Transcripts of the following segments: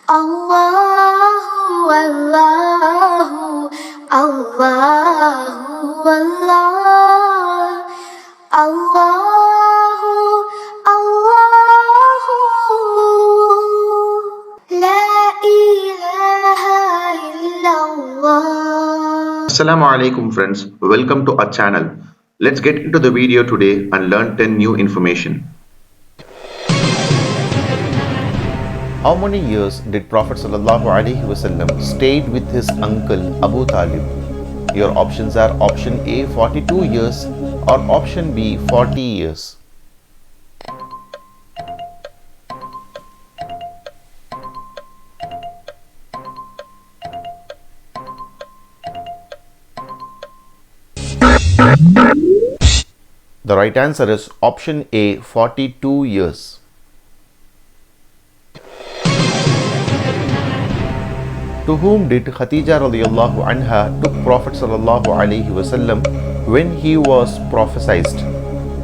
Allahu, Allahu, Allahu, Allah. Allahu, Allahu, La ilaha illallah. Assalamu alaikum friends, welcome to our channel. Let's get into the video today and learn 10 new information. How many years did Prophet ﷺ stayed with his uncle Abu Talib? Your options are option A 42 years or option B 40 years. The right answer is option A 42 years. To whom did Khadija radiyallahu anha took Prophet sallallahu alaihi wasallam when he was prophesied?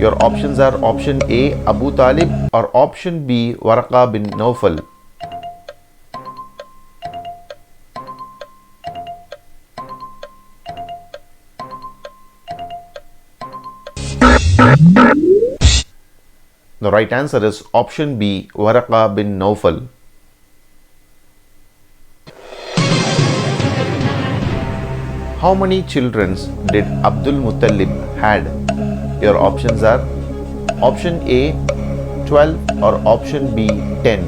Your options are option A Abu Talib or option B Warqa bin Nawfal. The right answer is option B Warqa bin Nawfal. How many children did Abdul Muttalib had? Your options are option A 12 or option B 10.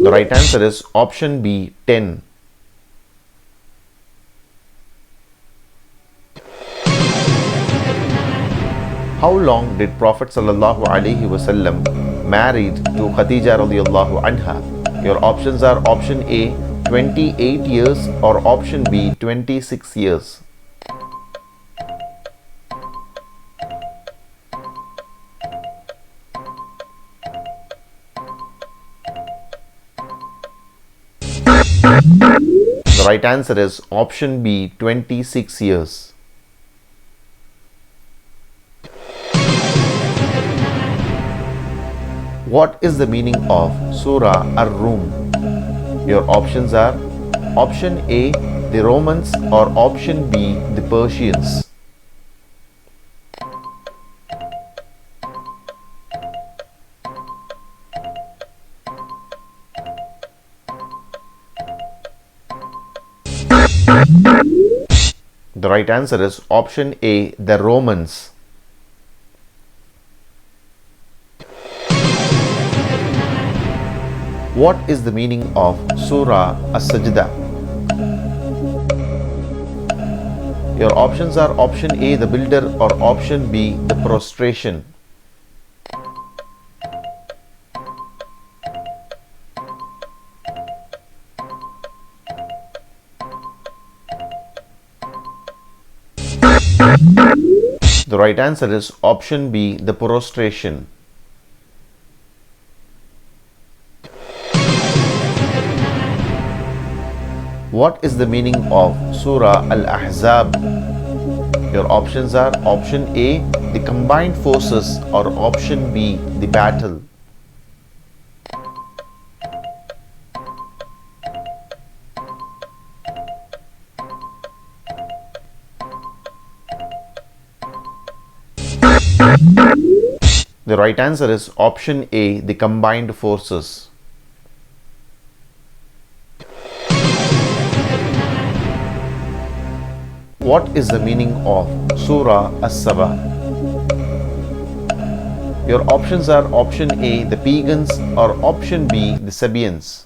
The right answer is option B 10. How long did Prophet ﷺ married to Khadija radiyallahu anha? Your options are option A 28 years or option B 26 years. The right answer is option B 26 years. What is the meaning of Surah Ar-Rum? Your options are option A the Romans or option B the Persians. The right answer is option A the Romans. What is the meaning of Surah As-Sajda? Your options are option A the builder or option B the prostration. The right answer is option B the prostration. What is the meaning of Surah Al-Ahzab? Your options are option A the combined forces or option B the battle. The right answer is option A the combined forces. What is the meaning of Surah As-Saba? Your options are option A the pagans or option B the Sabians.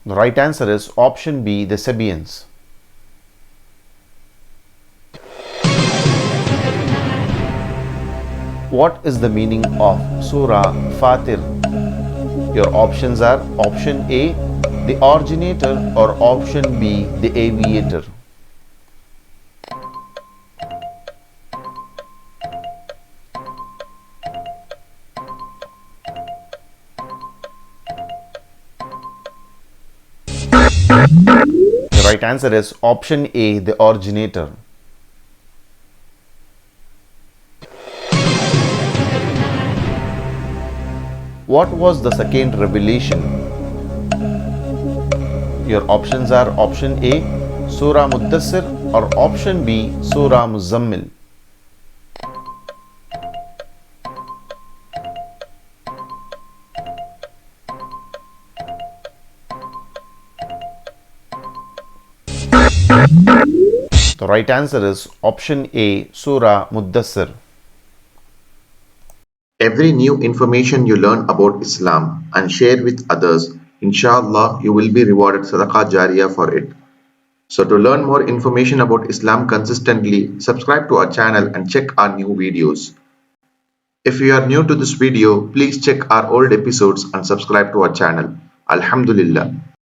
The right answer is option B the Sabians. What is the meaning of Surah Fatir? Your options are option A the originator or option B the aviator. right answer is option A, the originator. What was the second revelation? Your options are option A, Surah Muddassir, or option B, Surah Muzammil. The right answer is option A, Surah Muddassir. Every new information you learn about Islam and share with others, inshallah, you will be rewarded sadaqah jariyah for it. So to learn more information about Islam consistently, subscribe to our channel and check our new videos. If you are new to this video, please check our old episodes and subscribe to our channel. Alhamdulillah.